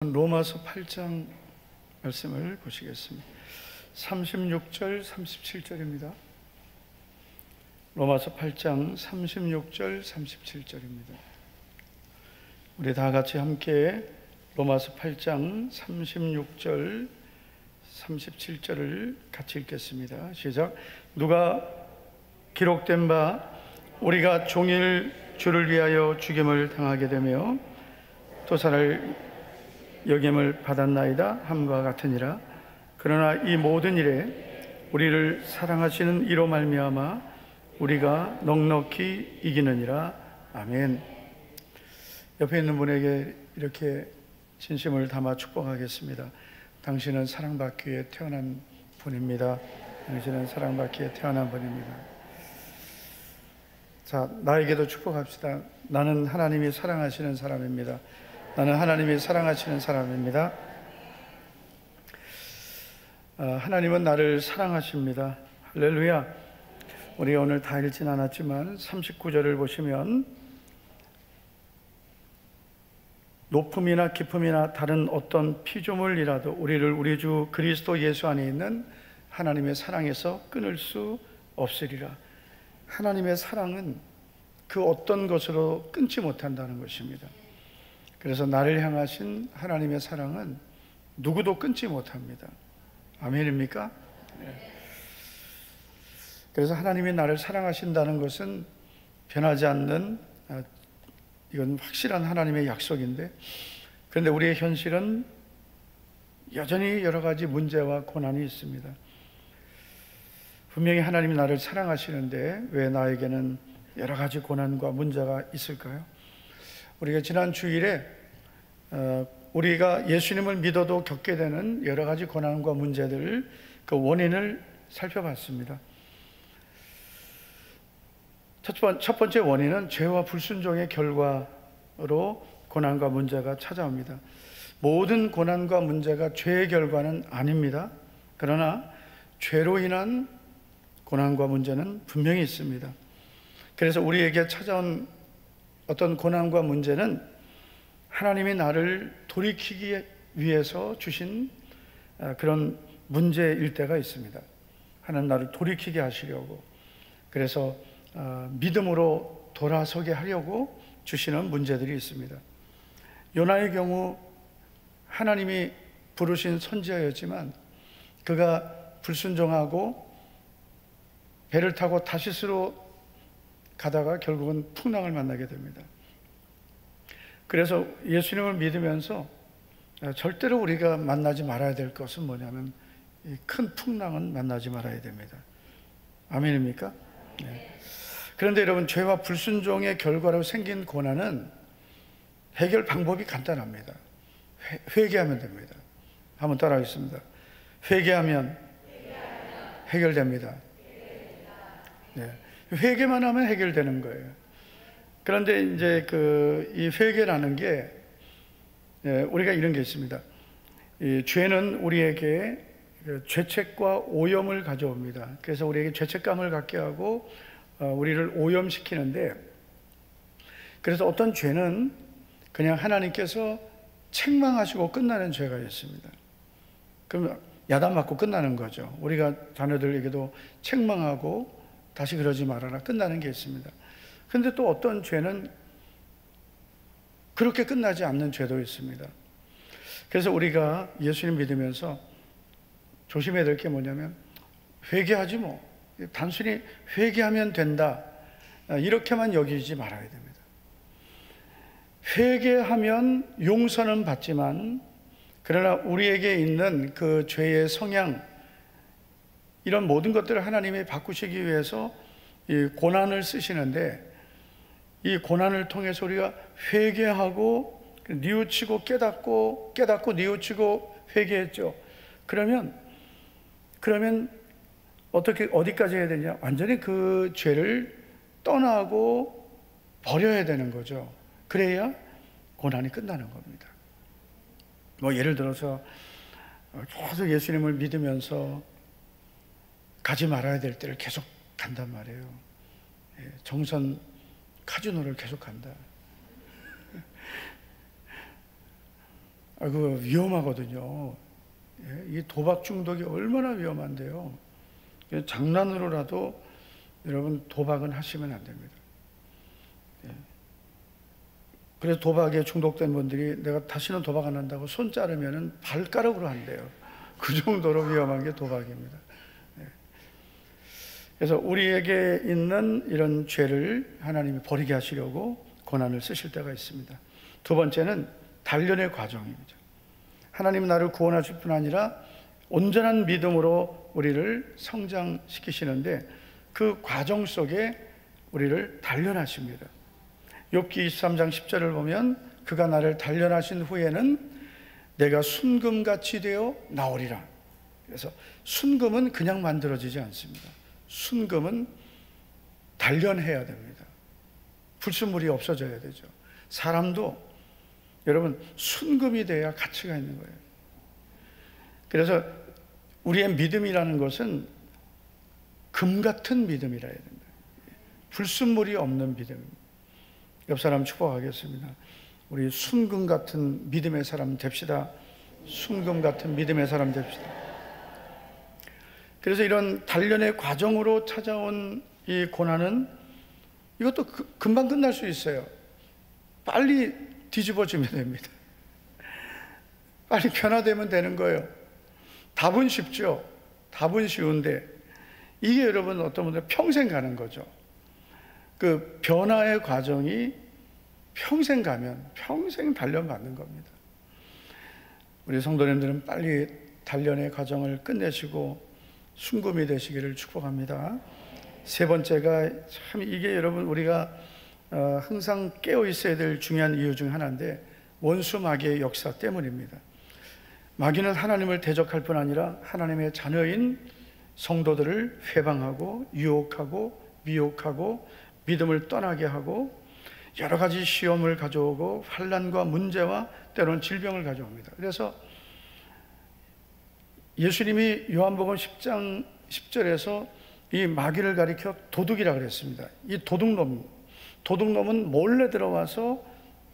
로마서 8장 말씀을 보시겠습니다. 36절, 37절입니다. 로마서 8장 36절, 37절입니다. 우리 다 같이 함께 로마서 8장 36절, 37절을 같이 읽겠습니다. 시작. 누가 기록된 바 우리가 종일 주를 위하여 죽임을 당하게 되며 도살을 여김을 받았나이다 함과 같으니라. 그러나 이 모든 일에 우리를 사랑하시는 이로 말미암아 우리가 넉넉히 이기느니라. 아멘. 옆에 있는 분에게 이렇게 진심을 담아 축복하겠습니다. 당신은 사랑받기 위해 태어난 분입니다. 당신은 사랑받기 위해 태어난 분입니다. 자, 나에게도 축복합시다. 나는 하나님이 사랑하시는 사람입니다. 나는 하나님이 사랑하시는 사람입니다. 하나님은 나를 사랑하십니다. 할렐루야. 우리가 오늘 다 읽진 않았지만 39절을 보시면 높음이나 깊음이나 다른 어떤 피조물이라도 우리를 우리 주 그리스도 예수 안에 있는 하나님의 사랑에서 끊을 수 없으리라. 하나님의 사랑은 그 어떤 것으로 끊지 못한다는 것입니다. 그래서 나를 향하신 하나님의 사랑은 누구도 끊지 못합니다. 아멘입니까? 네. 그래서 하나님이 나를 사랑하신다는 것은 변하지 않는, 이건 확실한 하나님의 약속인데, 그런데 우리의 현실은 여전히 여러 가지 문제와 고난이 있습니다. 분명히 하나님이 나를 사랑하시는데 왜 나에게는 여러 가지 고난과 문제가 있을까요? 우리가 지난 주일에 우리가 예수님을 믿어도 겪게 되는 여러 가지 고난과 문제들, 그 원인을 살펴봤습니다. 첫 번째 원인은 죄와 불순종의 결과로 고난과 문제가 찾아옵니다. 모든 고난과 문제가 죄의 결과는 아닙니다. 그러나 죄로 인한 고난과 문제는 분명히 있습니다. 그래서 우리에게 찾아온 어떤 고난과 문제는 하나님이 나를 돌이키기 위해서 주신 그런 문제일 때가 있습니다. 하나님 나를 돌이키게 하시려고, 그래서 믿음으로 돌아서게 하려고 주시는 문제들이 있습니다. 요나의 경우 하나님이 부르신 선지자였지만 그가 불순종하고 배를 타고 다시스로 가다가 결국은 풍랑을 만나게 됩니다. 그래서 예수님을 믿으면서 절대로 우리가 만나지 말아야 될 것은 뭐냐면 이 큰 풍랑은 만나지 말아야 됩니다. 아멘입니까? 네. 그런데 여러분, 죄와 불순종의 결과로 생긴 고난은 해결 방법이 간단합니다. 회개하면 됩니다. 한번 따라하겠습니다. 회개하면 해결됩니다. 네. 회개만 하면 해결되는 거예요. 그런데 이제 이 회개라는 게, 우리가 이런 게 있습니다. 이 죄는 우리에게 죄책과 오염을 가져옵니다. 그래서 우리에게 죄책감을 갖게 하고 우리를 오염시키는데, 그래서 어떤 죄는 그냥 하나님께서 책망하시고 끝나는 죄가 있습니다. 그럼 야단 맞고 끝나는 거죠. 우리가 자녀들에게도 책망하고 다시 그러지 말아라 끝나는 게 있습니다. 그런데 또 어떤 죄는 그렇게 끝나지 않는 죄도 있습니다. 그래서 우리가 예수님 믿으면서 조심해야 될 게 뭐냐면, 회개하지 뭐, 단순히 회개하면 된다, 이렇게만 여기지 말아야 됩니다. 회개하면 용서는 받지만, 그러나 우리에게 있는 그 죄의 성향, 이런 모든 것들을 하나님이 바꾸시기 위해서 이 고난을 쓰시는데, 이 고난을 통해서 우리가 회개하고 뉘우치고 깨닫고 뉘우치고 회개했죠. 그러면 어디까지 해야 되냐? 완전히 그 죄를 떠나고 버려야 되는 거죠. 그래야 고난이 끝나는 겁니다. 뭐 예를 들어서 계속 예수님을 믿으면서 가지 말아야 될 때를 계속 간단 말이에요. 정선 카지노를 계속 간다. 그 위험하거든요. 이 도박 중독이 얼마나 위험한데요. 장난으로라도 여러분 도박은 하시면 안 됩니다. 그래서 도박에 중독된 분들이 내가 다시는 도박 안 한다고 손 자르면 발가락으로 한대요. 그 정도로 위험한 게 도박입니다. 그래서 우리에게 있는 이런 죄를 하나님이 버리게 하시려고 고난을 쓰실 때가 있습니다. 두 번째는 단련의 과정입니다. 하나님은 나를 구원하실 뿐 아니라 온전한 믿음으로 우리를 성장시키시는데 그 과정 속에 우리를 단련하십니다. 욥기 23장 10절을 보면 그가 나를 단련하신 후에는 내가 순금같이 되어 나오리라. 그래서 순금은 그냥 만들어지지 않습니다. 순금은 단련해야 됩니다. 불순물이 없어져야 되죠. 사람도 여러분 순금이 돼야 가치가 있는 거예요. 그래서 우리의 믿음이라는 것은 금 같은 믿음이라 해야 된다. 불순물이 없는 믿음입니다. 옆 사람 축복하겠습니다. 우리 순금 같은 믿음의 사람 됩시다. 순금 같은 믿음의 사람 됩시다. 그래서 이런 단련의 과정으로 찾아온 이 고난은 이것도 금방 끝날 수 있어요. 빨리 뒤집어지면 됩니다. 빨리 변화되면 되는 거예요. 답은 쉽죠. 답은 쉬운데 이게 여러분 어떤 분들 평생 가는 거죠. 그 변화의 과정이 평생 가면 평생 단련받는 겁니다. 우리 성도님들은 빨리 단련의 과정을 끝내시고 순금이 되시기를 축복합니다. 세 번째가 참 이게 여러분 우리가 항상 깨어 있어야 될 중요한 이유 중 하나인데 원수 마귀의 역사 때문입니다. 마귀는 하나님을 대적할 뿐 아니라 하나님의 자녀인 성도들을 회방하고 유혹하고 미혹하고 믿음을 떠나게 하고 여러 가지 시험을 가져오고 환난과 문제와 때로는 질병을 가져옵니다. 그래서 예수님이 요한복음 10장 10절에서 이 마귀를 가리켜 도둑이라 그랬습니다. 이 도둑놈은 몰래 들어와서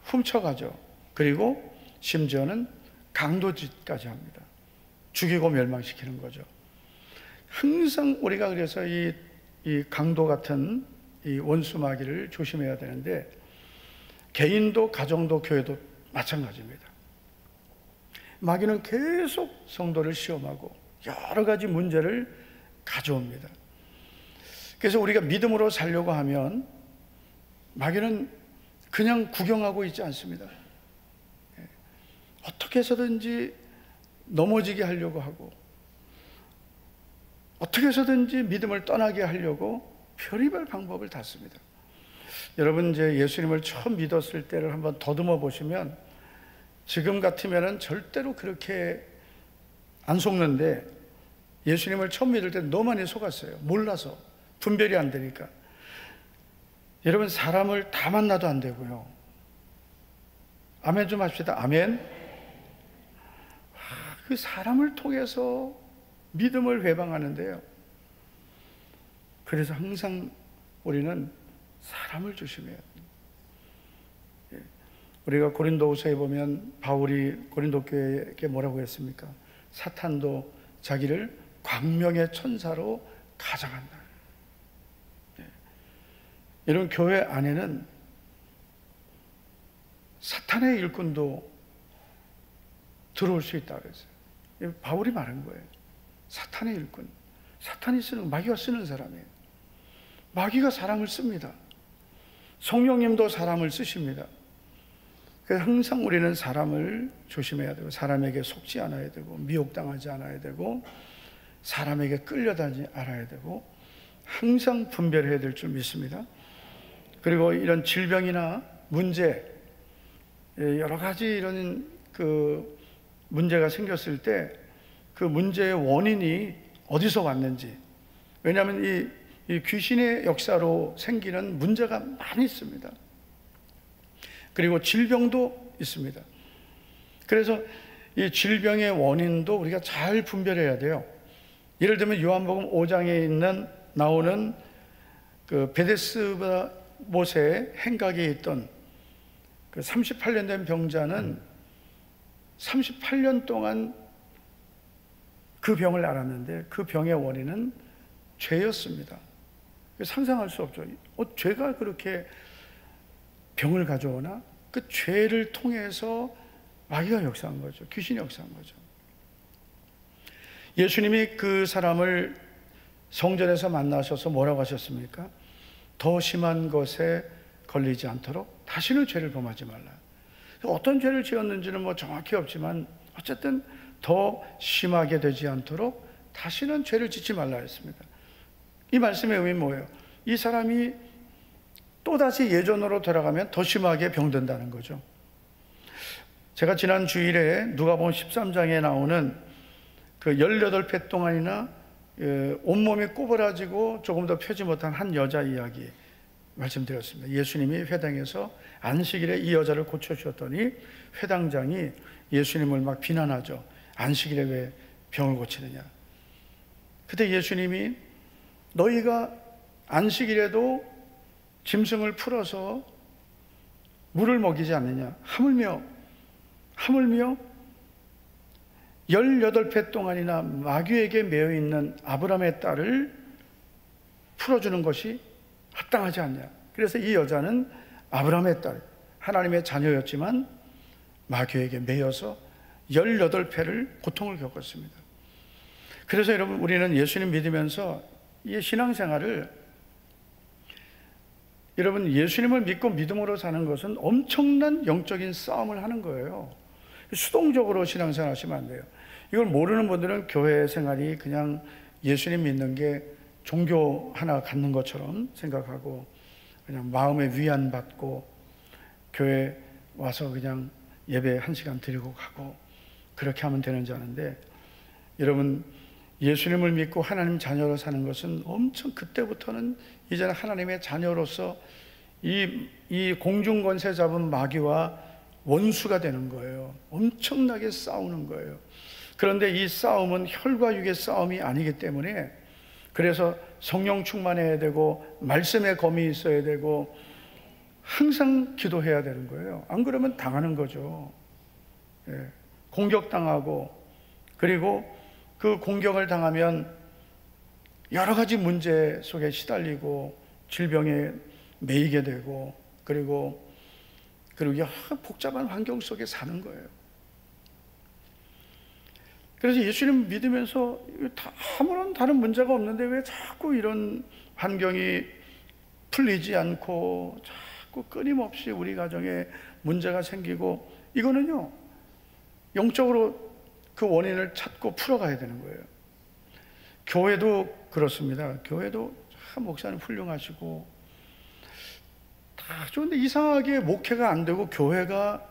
훔쳐가죠. 그리고 심지어는 강도짓까지 합니다. 죽이고 멸망시키는 거죠. 항상 우리가 그래서 이 강도 같은 이 원수 마귀를 조심해야 되는데 개인도 가정도 교회도 마찬가지입니다. 마귀는 계속 성도를 시험하고 여러 가지 문제를 가져옵니다. 그래서 우리가 믿음으로 살려고 하면 마귀는 그냥 구경하고 있지 않습니다. 어떻게 해서든지 넘어지게 하려고 하고 어떻게 해서든지 믿음을 떠나게 하려고 별의별 방법을 다 씁니다. 여러분 이제 예수님을 처음 믿었을 때를 한번 더듬어 보시면 지금 같으면은 절대로 그렇게 안 속는데 예수님을 처음 믿을 때 너무 많이 속았어요. 몰라서 분별이 안 되니까. 여러분 사람을 다 만나도 안 되고요. 아멘 좀 합시다. 아멘. 그 사람을 통해서 믿음을 회방하는데요. 그래서 항상 우리는 사람을 조심해야 됩니다. 우리가 고린도후서에 보면 바울이 고린도 교회에게 뭐라고 했습니까? 사탄도 자기를 광명의 천사로 가장한다. 이런 교회 안에는 사탄의 일꾼도 들어올 수 있다고 그랬어요. 바울이 말한 거예요. 사탄의 일꾼. 사탄이 쓰는, 마귀가 쓰는 사람이에요. 마귀가 사람을 씁니다. 성령님도 사람을 쓰십니다. 그래서 항상 우리는 사람을 조심해야 되고 사람에게 속지 않아야 되고 미혹당하지 않아야 되고 사람에게 끌려다니지 않아야 되고 항상 분별해야 될 줄 믿습니다. 그리고 이런 질병이나 문제 여러 가지 이런 그 문제가 생겼을 때 그 문제의 원인이 어디서 왔는지, 왜냐하면 이 귀신의 역사로 생기는 문제가 많이 있습니다. 그리고 질병도 있습니다. 그래서 이 질병의 원인도 우리가 잘 분별해야 돼요. 예를 들면 요한복음 5장에 나오는 그 베데스다 못의 행각에 있던 그 38년 된 병자는 38년 동안 그 병을 앓았는데 그 병의 원인은 죄였습니다. 상상할 수 없죠. 죄가 그렇게 병을 가져오나? 그 죄를 통해서 마귀가 역사한 거죠. 귀신이 역사한 거죠. 예수님이 그 사람을 성전에서 만나셔서 뭐라고 하셨습니까? 더 심한 것에 걸리지 않도록 다시는 죄를 범하지 말라. 어떤 죄를 지었는지는 뭐 정확히 없지만 어쨌든 더 심하게 되지 않도록 다시는 죄를 짓지 말라 했습니다. 이 말씀의 의미는 뭐예요? 이 사람이 또다시 예전으로 돌아가면 더 심하게 병든다는 거죠. 제가 지난 주일에 누가복음 13장에 나오는 그 18회 동안이나 온몸이 꼬부라지고 조금 더 펴지 못한 한 여자 이야기 말씀드렸습니다. 예수님이 회당에서 안식일에 이 여자를 고쳐주셨더니 회당장이 예수님을 막 비난하죠. 안식일에 왜 병을 고치느냐. 그때 예수님이 너희가 안식일에도 짐승을 풀어서 물을 먹이지 않느냐. 하물며 18회 동안이나 마귀에게 매여 있는 아브라함의 딸을 풀어주는 것이 합당하지 않냐. 그래서 이 여자는 아브라함의 딸, 하나님의 자녀였지만 마귀에게 매여서 18회를 고통을 겪었습니다. 그래서 여러분, 우리는 예수님 믿으면서 이 신앙생활을, 여러분, 예수님을 믿고 믿음으로 사는 것은 엄청난 영적인 싸움을 하는 거예요. 수동적으로 신앙생활 하시면 안 돼요. 이걸 모르는 분들은 교회 생활이 그냥 예수님 믿는 게 종교 하나 갖는 것처럼 생각하고 그냥 마음에 위안받고 교회 와서 그냥 예배 1시간 드리고 가고 그렇게 하면 되는 줄 아는데, 여러분, 예수님을 믿고 하나님 자녀로 사는 것은 엄청, 그때부터는 이제는 하나님의 자녀로서 이 공중권세 잡은 마귀와 원수가 되는 거예요. 엄청나게 싸우는 거예요. 그런데 이 싸움은 혈과 육의 싸움이 아니기 때문에, 그래서 성령 충만해야 되고 말씀의 검이 있어야 되고 항상 기도해야 되는 거예요. 안 그러면 당하는 거죠. 공격당하고, 그리고 그 공격을 당하면 여러 가지 문제 속에 시달리고 질병에 매이게 되고, 그리고 여러 복잡한 환경 속에 사는 거예요. 그래서 예수님 믿으면서 아무런 다른 문제가 없는데 왜 자꾸 이런 환경이 풀리지 않고 자꾸 끊임없이 우리 가정에 문제가 생기고, 이거는요, 영적으로 그 원인을 찾고 풀어가야 되는 거예요. 교회도 그렇습니다. 교회도 참 목사님 훌륭하시고 다 좋은데 이상하게 목회가 안 되고 교회가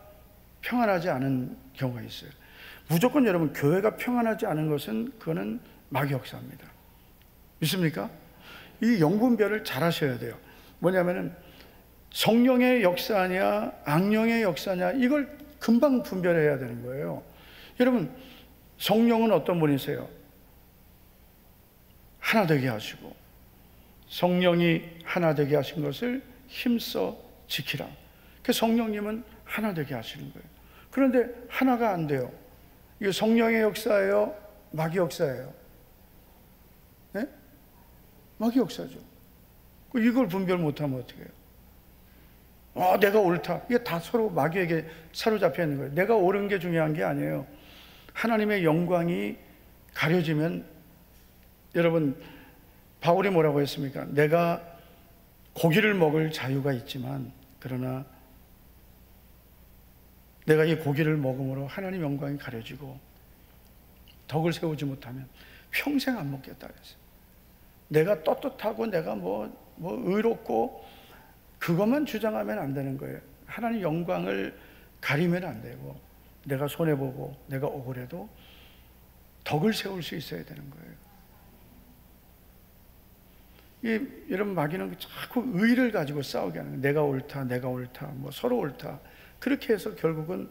평안하지 않은 경우가 있어요. 무조건 여러분, 교회가 평안하지 않은 것은 그거는 마귀 역사입니다. 믿습니까? 이 영분별을 잘 하셔야 돼요. 뭐냐면은 성령의 역사냐 악령의 역사냐, 이걸 금방 분별해야 되는 거예요. 여러분, 성령은 어떤 분이세요? 하나 되게 하시고, 성령이 하나 되게 하신 것을 힘써 지키라. 그 성령님은 하나 되게 하시는 거예요. 그런데 하나가 안 돼요. 이게 성령의 역사예요? 마귀 역사예요? 네? 마귀 역사죠. 이걸 분별 못하면 어떻게 해요? 내가 옳다. 이게 다 서로 마귀에게 사로잡혀 있는 거예요. 내가 옳은 게 중요한 게 아니에요. 하나님의 영광이 가려지면, 여러분, 바울이 뭐라고 했습니까? 내가 고기를 먹을 자유가 있지만, 그러나 내가 이 고기를 먹음으로 하나님 영광이 가려지고 덕을 세우지 못하면 평생 안 먹겠다 그랬어요. 내가 떳떳하고 내가 뭐 의롭고 그것만 주장하면 안 되는 거예요. 하나님 영광을 가리면 안 되고, 내가 손해보고 내가 억울해도 덕을 세울 수 있어야 되는 거예요. 여러분, 마귀는 자꾸 의를 가지고 싸우게 하는 거예요. 내가 옳다, 뭐 서로 옳다. 그렇게 해서 결국은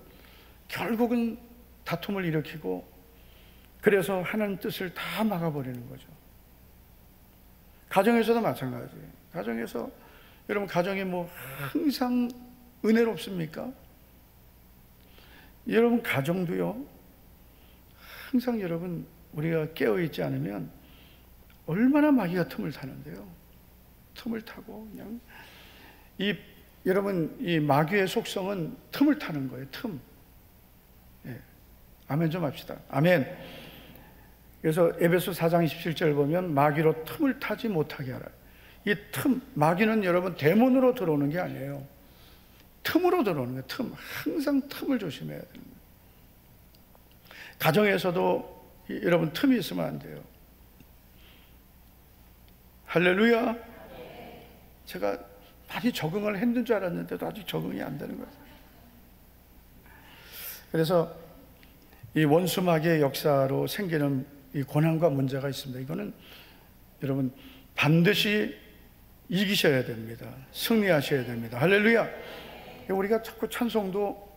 다툼을 일으키고, 그래서 하나님 뜻을 다 막아버리는 거죠. 가정에서도 마찬가지예요. 가정에서, 여러분, 가정이 뭐 항상 은혜롭습니까? 여러분 가정도요, 항상 여러분 우리가 깨어있지 않으면 얼마나 마귀가 틈을 타는데요. 틈을 타고 그냥 여러분 이 마귀의 속성은 틈을 타는 거예요. 틈. 예. 아멘 좀 합시다. 아멘. 그래서 에베소 4장 27절 보면 마귀로 틈을 타지 못하게 하라. 이 틈, 마귀는 여러분 대문으로 들어오는 게 아니에요. 틈으로 들어오는 거예요. 틈. 항상 틈을 조심해야 되는 거예요. 가정에서도 여러분 틈이 있으면 안 돼요. 할렐루야. 제가 많이 적응을 했는 줄 알았는데도 아직 적응이 안 되는 거예요. 그래서 이 원수마귀의 역사로 생기는 이 고난과 문제가 있습니다. 이거는 여러분 반드시 이기셔야 됩니다. 승리하셔야 됩니다. 할렐루야. 우리가 자꾸 찬송도,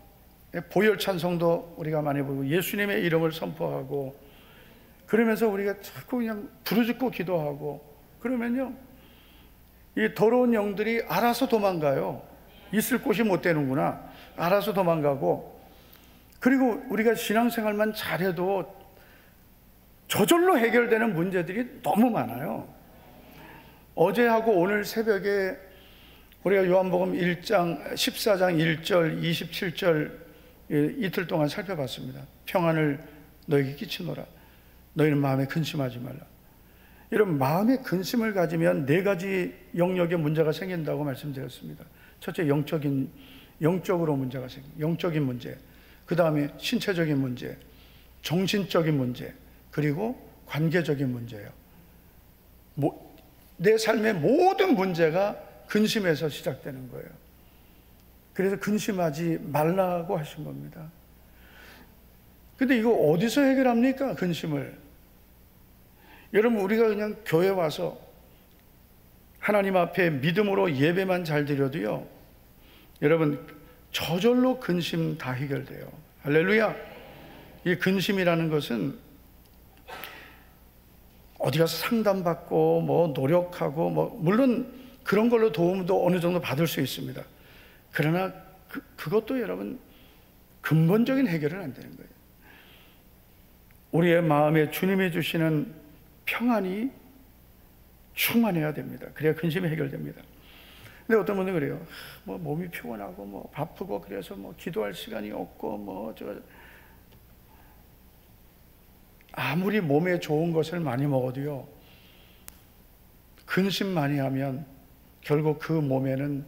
보혈 찬송도 우리가 많이 부르고 예수님의 이름을 선포하고 그러면서 우리가 자꾸 그냥 부르짖고 기도하고 그러면요, 이 더러운 영들이 알아서 도망가요. 있을 곳이 못 되는구나. 알아서 도망가고, 그리고 우리가 신앙생활만 잘해도 저절로 해결되는 문제들이 너무 많아요. 어제하고 오늘 새벽에 우리가 요한복음 1장 14장 1절 27절 이틀 동안 살펴봤습니다. 평안을 너에게 끼치노라. 너희는 마음에 근심하지 말라. 이런 마음에 근심을 가지면 네 가지 영역의 문제가 생긴다고 말씀드렸습니다. 첫째, 영적으로 문제가 생깁니다. 영적인 문제. 그 다음에 신체적인 문제, 정신적인 문제, 그리고 관계적인 문제예요. 내 삶의 모든 문제가 근심에서 시작되는 거예요. 그래서 근심하지 말라고 하신 겁니다. 근데 이거 어디서 해결합니까? 근심을. 여러분, 우리가 그냥 교회 와서 하나님 앞에 믿음으로 예배만 잘 드려도요, 여러분 저절로 근심 다 해결돼요. 할렐루야. 이 근심이라는 것은 어디 가서 상담받고 뭐 노력하고 뭐 물론 그런 걸로 도움도 어느 정도 받을 수 있습니다. 그러나 그것도 여러분 근본적인 해결은 안 되는 거예요. 우리의 마음에 주님이 주시는 평안이 충만해야 됩니다. 그래야 근심이 해결됩니다. 근데 어떤 분들은 그래요. 뭐 몸이 피곤하고 뭐 바쁘고 그래서 뭐 기도할 시간이 없고 뭐 아무리 몸에 좋은 것을 많이 먹어도요, 근심 많이 하면 결국 그 몸에는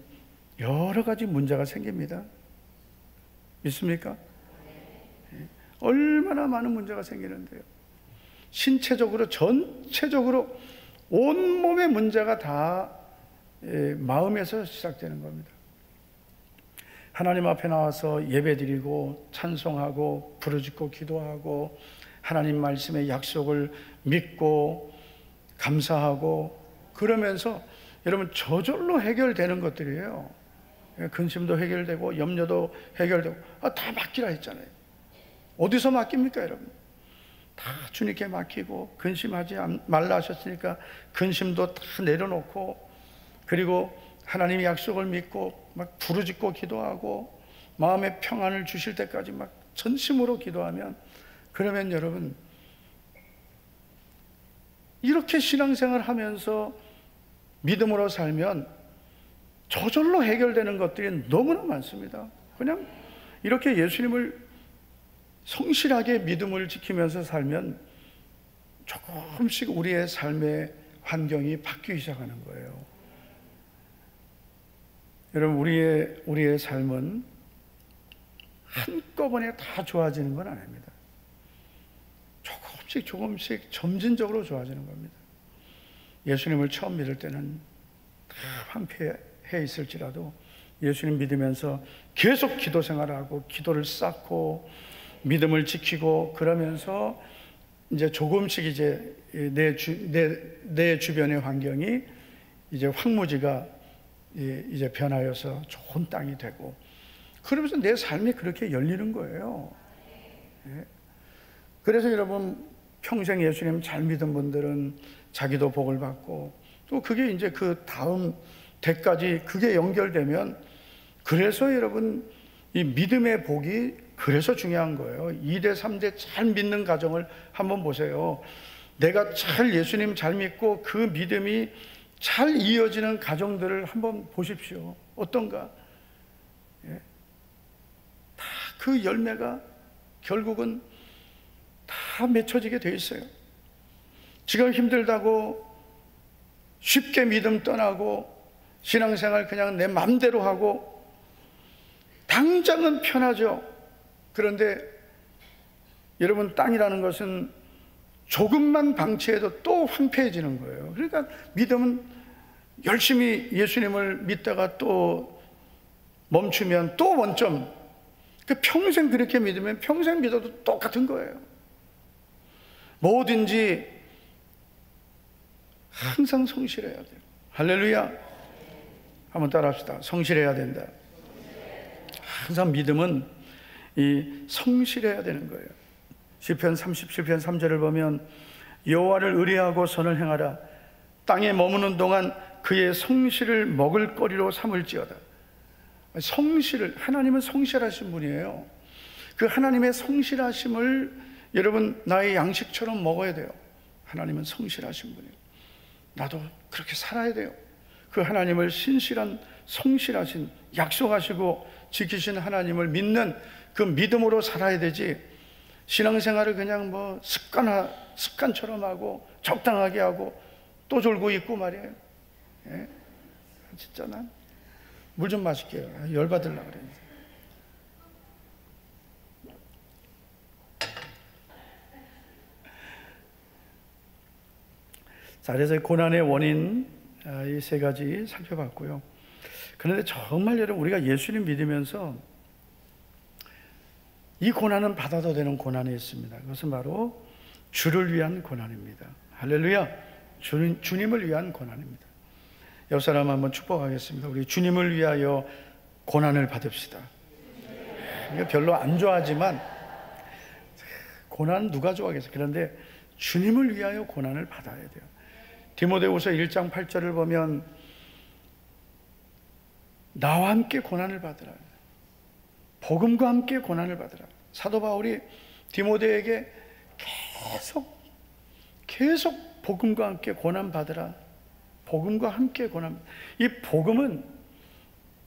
여러 가지 문제가 생깁니다. 믿습니까? 얼마나 많은 문제가 생기는데요. 신체적으로, 전체적으로 온몸의 문제가 다 마음에서 시작되는 겁니다. 하나님 앞에 나와서 예배드리고 찬송하고 부르짖고 기도하고 하나님 말씀의 약속을 믿고 감사하고 그러면서 여러분 저절로 해결되는 것들이에요. 근심도 해결되고 염려도 해결되고 다 맡기라 했잖아요. 어디서 맡깁니까 여러분? 다 주님께 맡기고 근심하지 말라 하셨으니까 근심도 다 내려놓고, 그리고 하나님의 약속을 믿고 막 부르짖고 기도하고 마음의 평안을 주실 때까지 막 전심으로 기도하면, 그러면 여러분 이렇게 신앙생활 하면서 믿음으로 살면 저절로 해결되는 것들이 너무나 많습니다. 그냥 이렇게 예수님을 성실하게 믿음을 지키면서 살면 조금씩 우리의 삶의 환경이 바뀌기 시작하는 거예요. 여러분, 우리의 삶은 한꺼번에 다 좋아지는 건 아닙니다. 조금씩 점진적으로 좋아지는 겁니다. 예수님을 처음 믿을 때는 다 황폐해 있을지라도 예수님 믿으면서 계속 기도 생활하고 기도를 쌓고 믿음을 지키고 그러면서 이제 조금씩 이제 내 주변의 환경이 이제 황무지가 이제 변하여서 좋은 땅이 되고, 그러면서 내 삶이 그렇게 열리는 거예요. 그래서 여러분 평생 예수님 잘 믿은 분들은 자기도 복을 받고, 또 그게 이제 그 다음 대까지 그게 연결되면, 그래서 여러분 이 믿음의 복이 그래서 중요한 거예요. 2대, 3대 잘 믿는 가정을 한번 보세요. 내가 잘 예수님 잘 믿고 그 믿음이 잘 이어지는 가정들을 한번 보십시오. 어떤가? 예. 다 그 열매가 결국은 다 맺혀지게 돼 있어요. 지금 힘들다고 쉽게 믿음 떠나고 신앙생활 그냥 내 맘대로 하고 당장은 편하죠. 그런데 여러분, 땅이라는 것은 조금만 방치해도 또 황폐해지는 거예요. 그러니까 믿음은 열심히 예수님을 믿다가 또 멈추면 또 원점. 평생 그렇게 믿으면 평생 믿어도 똑같은 거예요. 뭐든지 항상 성실해야 돼요. 할렐루야. 한번 따라합시다. 성실해야 된다. 항상 믿음은 이 성실해야 되는 거예요. 시편 37편 3절을 보면 여호와를 의뢰하고 선을 행하라. 땅에 머무는 동안 그의 성실을 먹을거리로 삼을지어다. 성실을, 하나님은 성실하신 분이에요. 그 하나님의 성실하심을 여러분 나의 양식처럼 먹어야 돼요. 하나님은 성실하신 분이에요. 나도 그렇게 살아야 돼요. 그 하나님을 신실한, 성실하신, 약속하시고 지키신 하나님을 믿는 그 믿음으로 살아야 되지, 신앙생활을 그냥 뭐 습관처럼 하고 적당하게 하고 또 졸고 있고 말이에요. 예? 진짜 난 물 좀 마실게요. 열받으려고 그래. 자, 그래서 고난의 원인 이 세 가지 살펴봤고요. 그런데 정말 여러분, 우리가 예수님 믿으면서 이 고난은 받아도 되는 고난이 있습니다. 그것은 바로 주를 위한 고난입니다. 할렐루야. 주님을 위한 고난입니다. 옆 사람 한번 축복하겠습니다. 우리 주님을 위하여 고난을 받읍시다. 별로 안 좋아하지만 고난 누가 좋아하겠어요? 그런데 주님을 위하여 고난을 받아야 돼요. 디모데후서 1장 8절을 보면 나와 함께 고난을 받으라. 복음과 함께 고난을 받으라. 사도 바울이 디모데에게 계속 복음과 함께 고난 받으라. 복음과 함께 고난. 이 복음은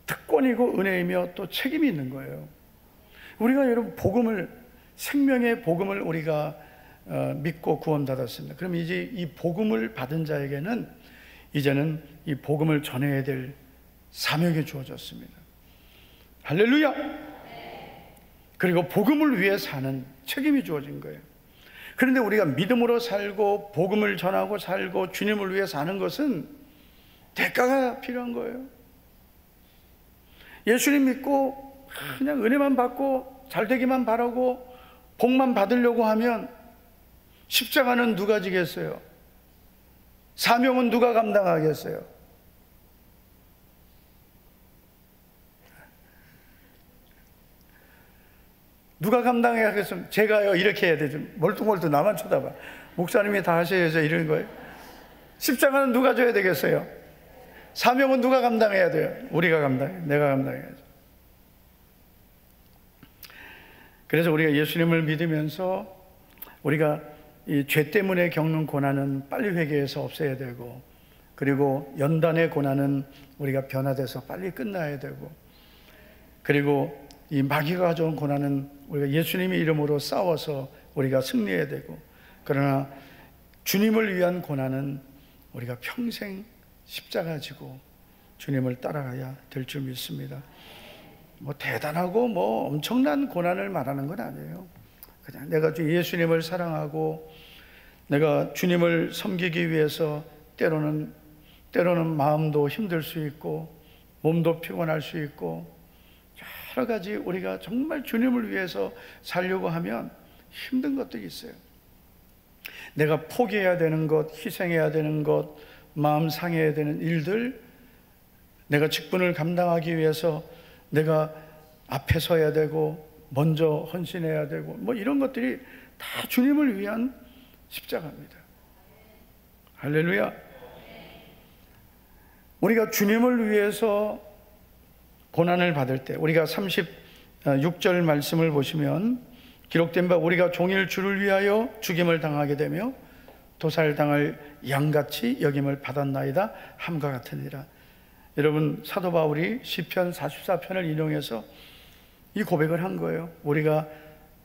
특권이고 은혜이며 또 책임이 있는 거예요. 우리가 여러분 복음을, 생명의 복음을 우리가 믿고 구원받았습니다. 그럼 이제 이 복음을 받은 자에게는 이제는 이 복음을 전해야 될 사명이 주어졌습니다. 할렐루야. 그리고 복음을 위해 사는 책임이 주어진 거예요. 그런데 우리가 믿음으로 살고 복음을 전하고 살고 주님을 위해 사는 것은 대가가 필요한 거예요. 예수님 믿고 그냥 은혜만 받고 잘되기만 바라고 복만 받으려고 하면 십자가는 누가 지겠어요? 사명은 누가 감당하겠어요? 누가 감당해야 하겠습니까? 제가요 이렇게 해야 되죠. 멀뚱멀뚱 나만 쳐다봐. 목사님이 다 하셔야죠 이런 거예요. 십자가는 누가 져야 되겠어요? 사명은 누가 감당해야 돼요? 우리가 감당해. 내가 감당해야죠. 그래서 우리가 예수님을 믿으면서 우리가 이 죄 때문에 겪는 고난은 빨리 회개해서 없애야 되고, 그리고 연단의 고난은 우리가 변화돼서 빨리 끝나야 되고, 그리고 이 마귀가 가져온 고난은 우리가 예수님의 이름으로 싸워서 우리가 승리해야 되고, 그러나 주님을 위한 고난은 우리가 평생 십자가 지고 주님을 따라가야 될 줄 믿습니다. 뭐 대단하고 뭐 엄청난 고난을 말하는 건 아니에요. 그냥 내가 예수님을 사랑하고 내가 주님을 섬기기 위해서 때로는 마음도 힘들 수 있고 몸도 피곤할 수 있고 여러 가지 우리가 정말 주님을 위해서 살려고 하면 힘든 것들이 있어요. 내가 포기해야 되는 것, 희생해야 되는 것, 마음 상해야 되는 일들, 내가 직분을 감당하기 위해서 내가 앞에 서야 되고 먼저 헌신해야 되고 뭐 이런 것들이 다 주님을 위한 십자가입니다. 할렐루야. 우리가 주님을 위해서 고난을 받을 때, 우리가 6절 말씀을 보시면 기록된 바 우리가 종일 주를 위하여 죽임을 당하게 되며 도살당할 양같이 여김을 받았나이다 함과 같으니라. 여러분, 사도 바울이 시편 44편을 인용해서 이 고백을 한 거예요. 우리가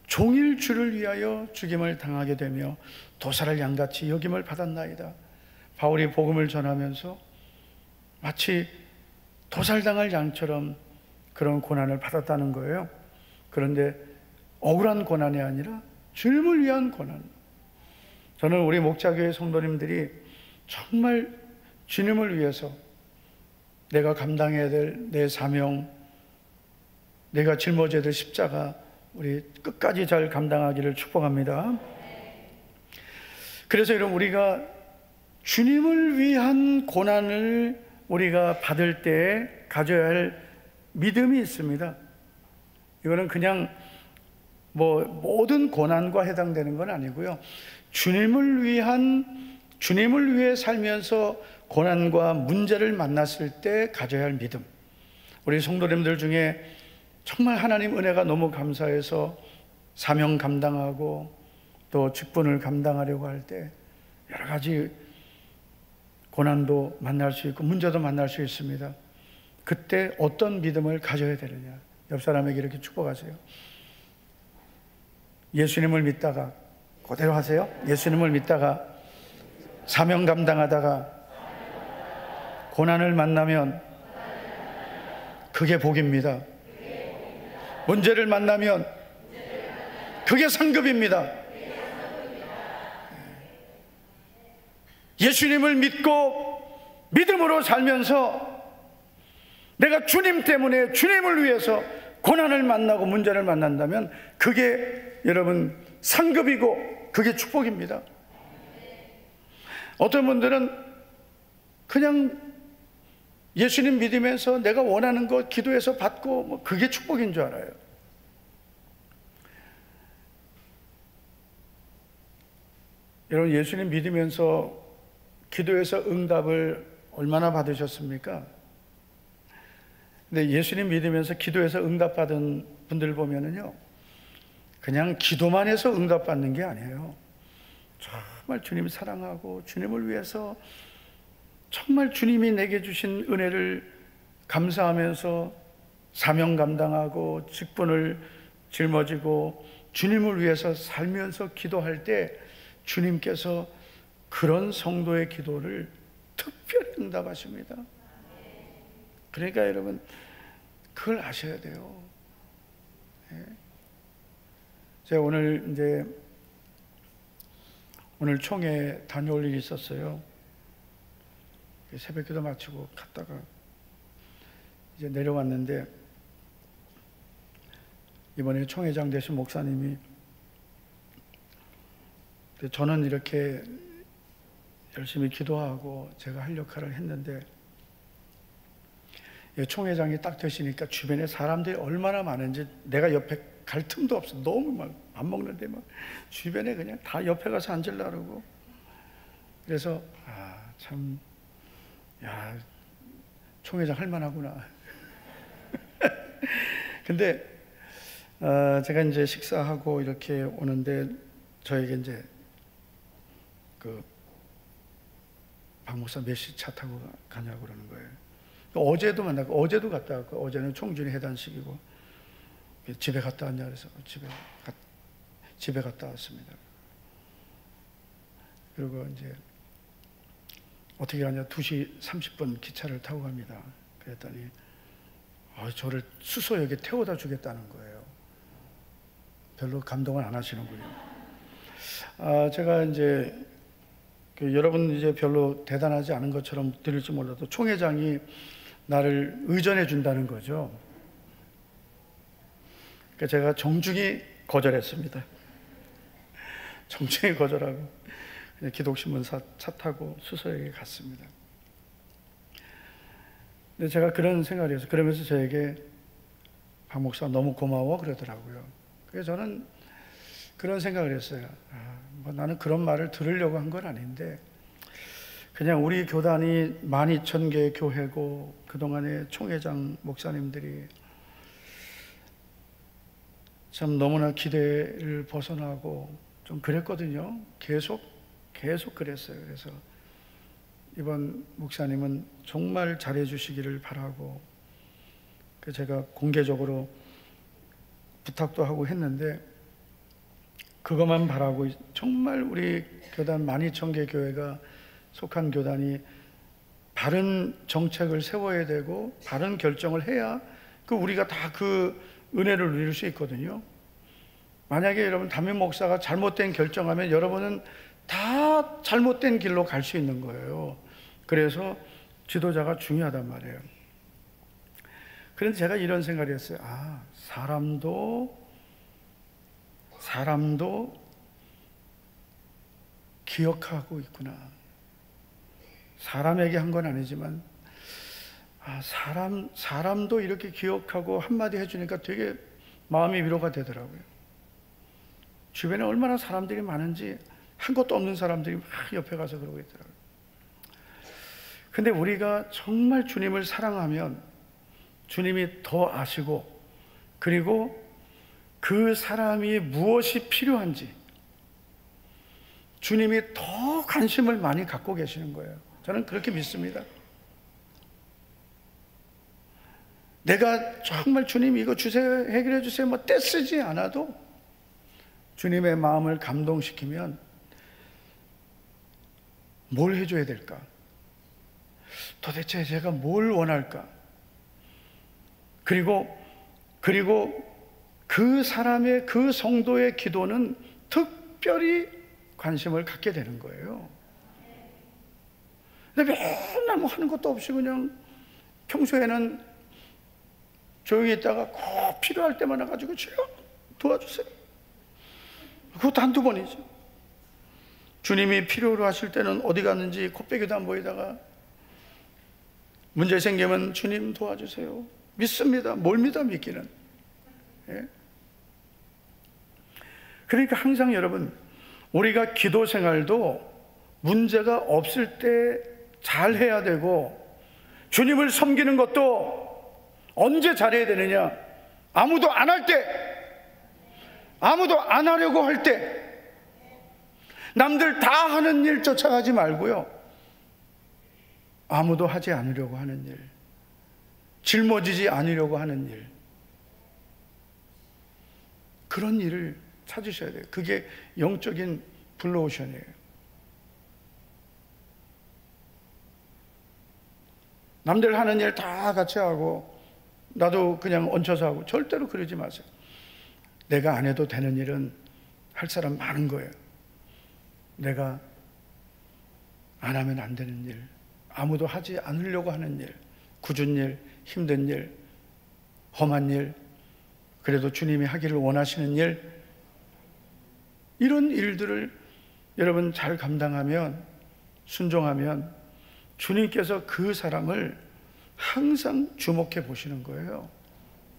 종일 주를 위하여 죽임을 당하게 되며 도살할 양같이 여김을 받았나이다. 바울이 복음을 전하면서 마치 도살당할 양처럼 그런 고난을 받았다는 거예요. 그런데 억울한 고난이 아니라 주님을 위한 고난. 저는 우리 목자교회 성도님들이 정말 주님을 위해서 내가 감당해야 될 내 사명, 내가 짊어져야 될 십자가 우리 끝까지 잘 감당하기를 축복합니다. 그래서 여러분, 우리가 주님을 위한 고난을 우리가 받을 때 가져야 할 믿음이 있습니다. 이거는 그냥 모든 고난과 해당되는 건 아니고요. 주님을 위해 살면서 고난과 문제를 만났을 때 가져야 할 믿음. 우리 성도님들 중에 정말 하나님 은혜가 너무 감사해서 사명 감당하고 또 직분을 감당하려고 할 때 여러 가지 고난도 만날 수 있고 문제도 만날 수 있습니다. 그때 어떤 믿음을 가져야 되느냐. 옆 사람에게 이렇게 축복하세요. 예수님을 믿다가, 그대로 하세요. 예수님을 믿다가 사명 감당하다가 고난을 만나면 그게 복입니다. 문제를 만나면 그게 상급입니다. 예수님을 믿고 믿음으로 살면서 내가 주님 때문에 주님을 위해서 고난을 만나고 문제를 만난다면 그게 여러분 상급이고 그게 축복입니다. 어떤 분들은 그냥 예수님 믿으면서 내가 원하는 것 기도해서 받고 그게 축복인 줄 알아요. 여러분, 예수님 믿으면서 기도해서 응답을 얼마나 받으셨습니까? 근데 예수님 믿으면서 기도해서 응답받은 분들 보면은요, 그냥 기도만 해서 응답받는 게 아니에요. 정말 주님을 사랑하고 주님을 위해서 정말 주님이 내게 주신 은혜를 감사하면서 사명 감당하고 직분을 짊어지고 주님을 위해서 살면서 기도할 때 주님께서 그런 성도의 기도를 특별히 응답하십니다. 그러니까 여러분, 그걸 아셔야 돼요. 제가 오늘 총회 다녀올 일이 있었어요. 새벽기도 마치고 갔다가 이제 내려왔는데, 이번에 총회장 되신 목사님이, 저는 이렇게 열심히 기도하고 제가 할 역할을 했는데 총회장이 딱 되시니까 주변에 사람들이 얼마나 많은지 내가 옆에 갈 틈도 없어. 너무 막 밥 먹는데 막 주변에 그냥 다 옆에 가서 앉으려고 그러고. 그래서 참, 총회장 할 만하구나. 근데 제가 이제 식사하고 이렇게 오는데 저에게 이제 박 목사 몇 시 차 타고 가냐고 그러는 거예요. 어제도 만나고, 어제도 갔다 왔고, 어제는 총준이 해단식이고, 집에 갔다 왔냐 그래서 집에 갔다 왔습니다. 그리고 이제 어떻게 하냐, 2시 30분 기차를 타고 갑니다. 그랬더니 저를 수소역에 태워다 주겠다는 거예요. 별로 감동을 안 하시는군요. 제가 이제 여러분 이제 별로 대단하지 않은 것처럼 들릴지 몰라도 총회장이 나를 의전해 준다는 거죠. 그러니까 제가 정중히 거절했습니다. 정중히 거절하고 그냥 기독신문사 차 타고 수서역에 갔습니다. 근데 제가 그런 생각을 해서, 그러면서 저에게 박 목사 너무 고마워 그러더라고요. 그래서 저는 그런 생각을 했어요. 나는 그런 말을 들으려고 한 건 아닌데, 그냥 우리 교단이 12,000개의 교회고 그동안에 총회장 목사님들이 참 너무나 기대를 벗어나고 좀 그랬거든요. 계속 그랬어요. 그래서 이번 목사님은 정말 잘해 주시기를 바라고, 제가 공개적으로 부탁도 하고 했는데, 그것만 바라고 정말 우리 교단 12,000개 교회가 속한 교단이 바른 정책을 세워야 되고 바른 결정을 해야 우리가 다 그 은혜를 누릴 수 있거든요. 만약에 여러분 담임 목사가 잘못된 결정하면 여러분은 다 잘못된 길로 갈 수 있는 거예요. 그래서 지도자가 중요하단 말이에요. 그런데 제가 이런 생각을 했어요. 사람도 기억하고 있구나. 사람에게 한 건 아니지만 사람도 이렇게 기억하고 한마디 해주니까 되게 마음이 위로가 되더라고요. 주변에 얼마나 사람들이 많은지 한 것도 없는 사람들이 막 옆에 가서 그러고 있더라고요. 근데 우리가 정말 주님을 사랑하면 주님이 더 아시고, 그리고 그 사람이 무엇이 필요한지 주님이 더 관심을 많이 갖고 계시는 거예요. 저는 그렇게 믿습니다. 내가 정말 주님 이거 주세요, 해결해 주세요, 떼쓰지 않아도 주님의 마음을 감동시키면 뭘 해줘야 될까? 도대체 제가 뭘 원할까? 그리고 그 사람의, 그 성도의 기도는 특별히 관심을 갖게 되는 거예요. 근데 맨날 하는 것도 없이 그냥 평소에는 조용히 있다가 꼭 필요할 때만 와가지고 주여 도와주세요. 그것도 한두 번이죠. 주님이 필요로 하실 때는 어디 갔는지 코빼기도 안 보이다가 문제 생기면 주님 도와주세요. 믿습니다. 뭘 믿어 믿기는. 예? 그러니까 항상 여러분, 우리가 기도 생활도 문제가 없을 때 잘 해야 되고, 주님을 섬기는 것도 언제 잘해야 되느냐? 아무도 안 할 때, 아무도 안 하려고 할 때, 남들 다 하는 일 쫓아가지 말고요, 아무도 하지 않으려고 하는 일, 짊어지지 않으려고 하는 일, 그런 일을 찾으셔야 돼요. 그게 영적인 블루오션이에요. 남들 하는 일 다 같이 하고 나도 그냥 얹혀서 하고, 절대로 그러지 마세요. 내가 안 해도 되는 일은 할 사람 많은 거예요. 내가 안 하면 안 되는 일, 아무도 하지 않으려고 하는 일, 굳은 일, 힘든 일, 험한 일, 그래도 주님이 하기를 원하시는 일, 이런 일들을 여러분 잘 감당하면, 순종하면 주님께서 그 사람을 항상 주목해 보시는 거예요.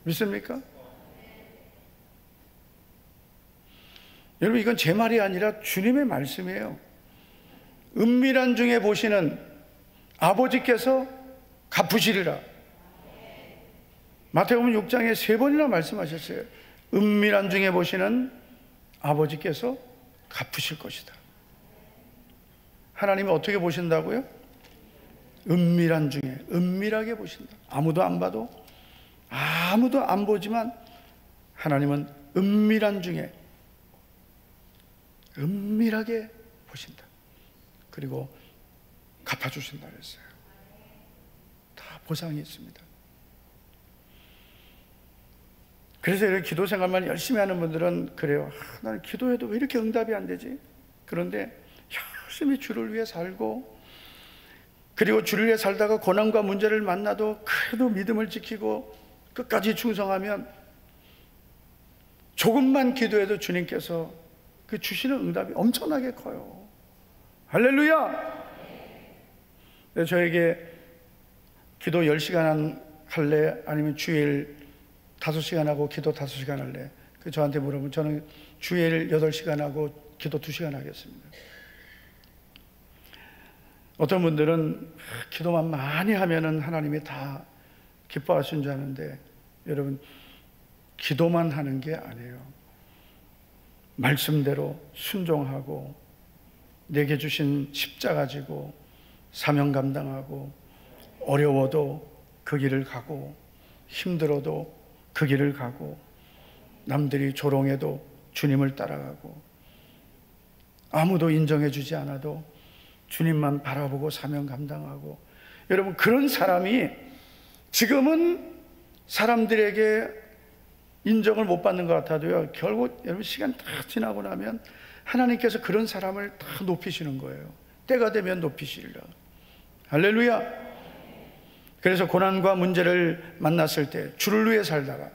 믿습니까? 여러분, 이건 제 말이 아니라 주님의 말씀이에요. 은밀한 중에 보시는 아버지께서 갚으시리라. 마태복음 6장에 3번이나 말씀하셨어요. 은밀한 중에 보시는 아버지께서 갚으실 것이다. 하나님이 어떻게 보신다고요? 은밀한 중에, 은밀하게 보신다. 아무도 안 봐도, 아무도 안 보지만 하나님은 은밀한 중에 은밀하게 보신다. 그리고 갚아주신다 그랬어요. 다 보상이 있습니다. 그래서 이렇게 기도 생활만 열심히 하는 분들은 그래요. 나는 기도해도 왜 이렇게 응답이 안 되지? 그런데 열심히 주를 위해 살고, 그리고 주를 위해 살다가 고난과 문제를 만나도 그래도 믿음을 지키고 끝까지 충성하면 조금만 기도해도 주님께서 그 주시는 응답이 엄청나게 커요. 할렐루야! 저에게 기도 10시간 할래? 아니면 주일 5시간 하고 기도 5시간 할래? 저한테 물어보면 저는 주일 8시간 하고 기도 2시간 하겠습니다. 어떤 분들은 기도만 많이 하면은 하나님이 다 기뻐하신 줄 아는데, 여러분, 기도만 하는 게 아니에요. 말씀대로 순종하고 내게 주신 십자가 지고 사명 감당하고 어려워도 그 길을 가고 힘들어도 그 길을 가고 남들이 조롱해도 주님을 따라가고 아무도 인정해 주지 않아도 주님만 바라보고 사명 감당하고, 여러분 그런 사람이 지금은 사람들에게 인정을 못 받는 것 같아도요, 결국 여러분 시간 다 지나고 나면 하나님께서 그런 사람을 다 높이시는 거예요. 때가 되면 높이시리라. 할렐루야. 그래서 고난과 문제를 만났을 때 주를 위해 살다가,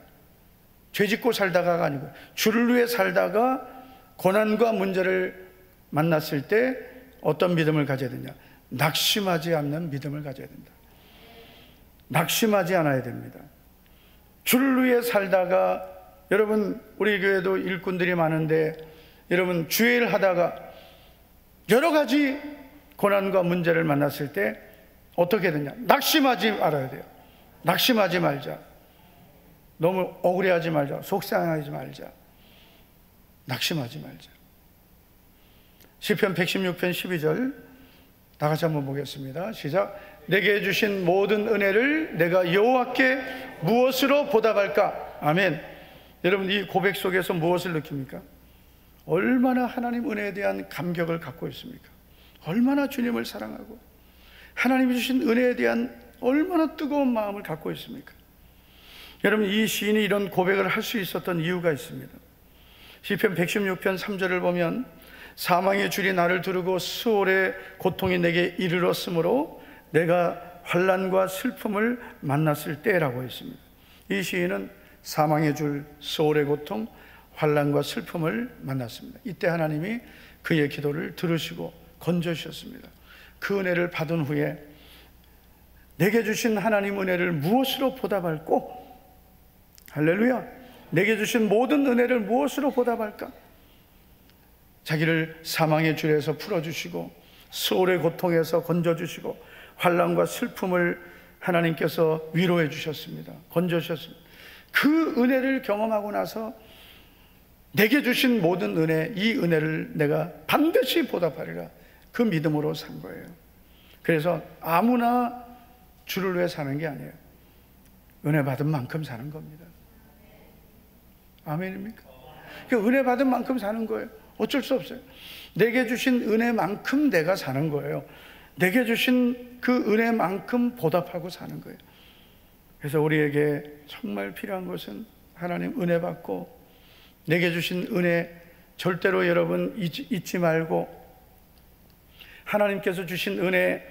죄 짓고 살다가가 아니고 주를 위해 살다가 고난과 문제를 만났을 때 어떤 믿음을 가져야 되냐? 낙심하지 않는 믿음을 가져야 된다. 낙심하지 않아야 됩니다. 주를 위해 살다가, 여러분 우리 교회도 일꾼들이 많은데 여러분 주의 일 하다가 여러 가지 고난과 문제를 만났을 때 어떻게 되냐? 낙심하지 말아야 돼요. 낙심하지 말자. 너무 억울해하지 말자. 속상하지 말자. 낙심하지 말자. 시편 116편 12절 다 같이 한번 보겠습니다. 시작. 내게 주신 모든 은혜를 내가 여호와께 무엇으로 보답할까? 아멘. 여러분 이 고백 속에서 무엇을 느낍니까? 얼마나 하나님 은혜에 대한 감격을 갖고 있습니까? 얼마나 주님을 사랑하고 하나님이 주신 은혜에 대한 얼마나 뜨거운 마음을 갖고 있습니까? 여러분 이 시인이 이런 고백을 할 수 있었던 이유가 있습니다. 시편 116편 3절을 보면 사망의 줄이 나를 두르고 수월의 고통이 내게 이르렀으므로 내가 환난과 슬픔을 만났을 때라고 했습니다. 이 시인은 사망의 줄, 수월의 고통, 환난과 슬픔을 만났습니다. 이때 하나님이 그의 기도를 들으시고 건져주셨습니다. 그 은혜를 받은 후에 내게 주신 하나님 은혜를 무엇으로 보답할꼬? 할렐루야. 내게 주신 모든 은혜를 무엇으로 보답할까? 자기를 사망의 줄에서 풀어주시고 수월의 고통에서 건져주시고 환난과 슬픔을 하나님께서 위로해 주셨습니다. 건져주셨습니다. 그 은혜를 경험하고 나서 내게 주신 모든 은혜, 이 은혜를 내가 반드시 보답하리라, 그 믿음으로 산 거예요. 그래서 아무나 주를 위해 사는 게 아니에요. 은혜 받은 만큼 사는 겁니다. 아멘입니까? 그 은혜 받은 만큼 사는 거예요. 어쩔 수 없어요. 내게 주신 은혜만큼 내가 사는 거예요. 내게 주신 그 은혜만큼 보답하고 사는 거예요. 그래서 우리에게 정말 필요한 것은 하나님 은혜 받고 내게 주신 은혜 절대로 여러분 잊지 말고, 하나님께서 주신 은혜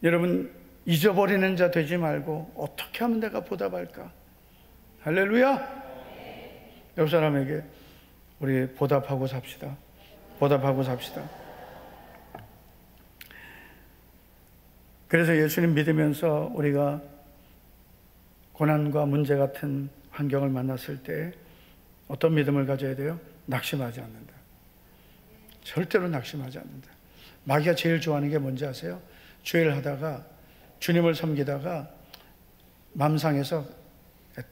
여러분 잊어버리는 자 되지 말고 어떻게 하면 내가 보답할까? 할렐루야. 옆 사람에게 우리 보답하고 삽시다. 보답하고 삽시다. 그래서 예수님 믿으면서 우리가 고난과 문제 같은 환경을 만났을 때 어떤 믿음을 가져야 돼요? 낙심하지 않는다. 절대로 낙심하지 않는다. 마귀가 제일 좋아하는 게 뭔지 아세요? 죄를 하다가 주님을 섬기다가 맘상에서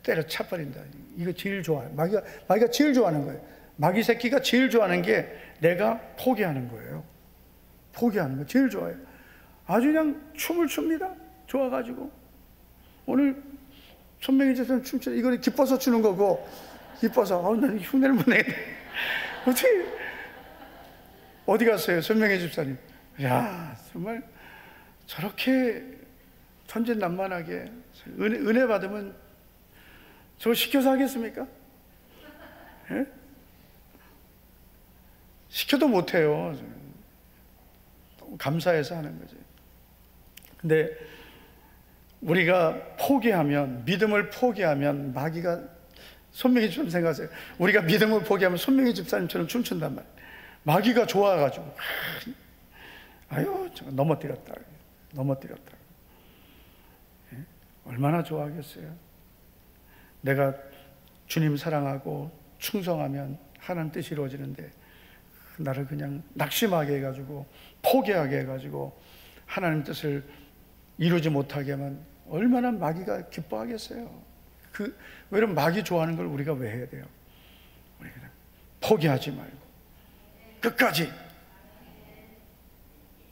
때려쳐버린다. 이거 제일 좋아요. 마귀가 제일 좋아하는 거예요. 마귀 새끼가 제일 좋아하는 게 내가 포기하는 거예요. 포기하는 거 제일 좋아해요. 아주 그냥 춤을 춥니다. 좋아가지고. 오늘 손명희 집사님 춤추, 이거는 기뻐서 추는 거고, 기뻐서, 난 흉내를 못 내겠네. 어디 갔어요, 손명희 집사님? 야, 정말 저렇게 천진난만하게 은혜 받으면 저거 시켜서 하겠습니까? 예? 시켜도 못해요. 감사해서 하는 거지. 근데 우리가 포기하면, 믿음을 포기하면 마귀가, 손명희 집사님 생각하세요. 우리가 믿음을 포기하면 손명희 집사님처럼 춤춘단 말이에요. 마귀가 좋아가지고 아유 넘어뜨렸다. 예? 얼마나 좋아하겠어요. 내가 주님 사랑하고 충성하면 하나님 뜻이 이루어지는데 나를 그냥 낙심하게 해가지고 포기하게 해가지고 하나님 뜻을 이루지 못하게 하면 얼마나 마귀가 기뻐하겠어요. 왜 이런 마귀 좋아하는 걸 우리가 왜 해야 돼요? 우리 그냥 포기하지 말고 끝까지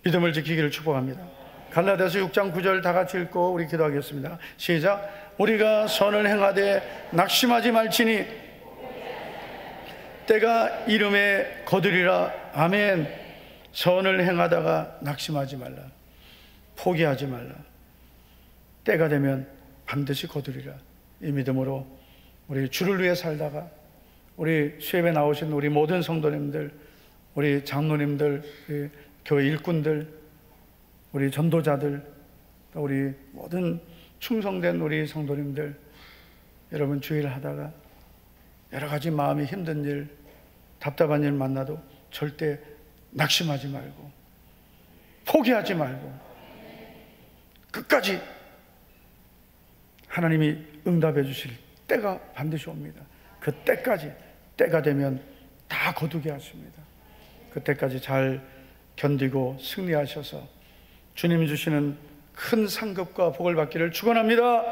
믿음을 지키기를 축복합니다. 갈라디아서 6장 9절 다 같이 읽고 우리 기도하겠습니다. 시작. 우리가 선을 행하되 낙심하지 말지니 때가 이름에 거두리라. 아멘. 선을 행하다가 낙심하지 말라. 포기하지 말라. 때가 되면 반드시 거두리라. 이 믿음으로 우리 주를 위해 살다가 우리 수협에 나오신 우리 모든 성도님들, 우리 장로님들, 우리 교회 일꾼들, 우리 전도자들, 우리 모든 충성된 우리 성도님들, 여러분 주일 하다가 여러 가지 마음이 힘든 일, 답답한 일 만나도 절대 낙심하지 말고 포기하지 말고 끝까지 하나님이 응답해 주실 때가 반드시 옵니다. 그 때까지, 때가 되면 다 거두게 하십니다. 그때까지 잘 견디고 승리하셔서 주님이 주시는 큰 상급과 복을 받기를 축원합니다.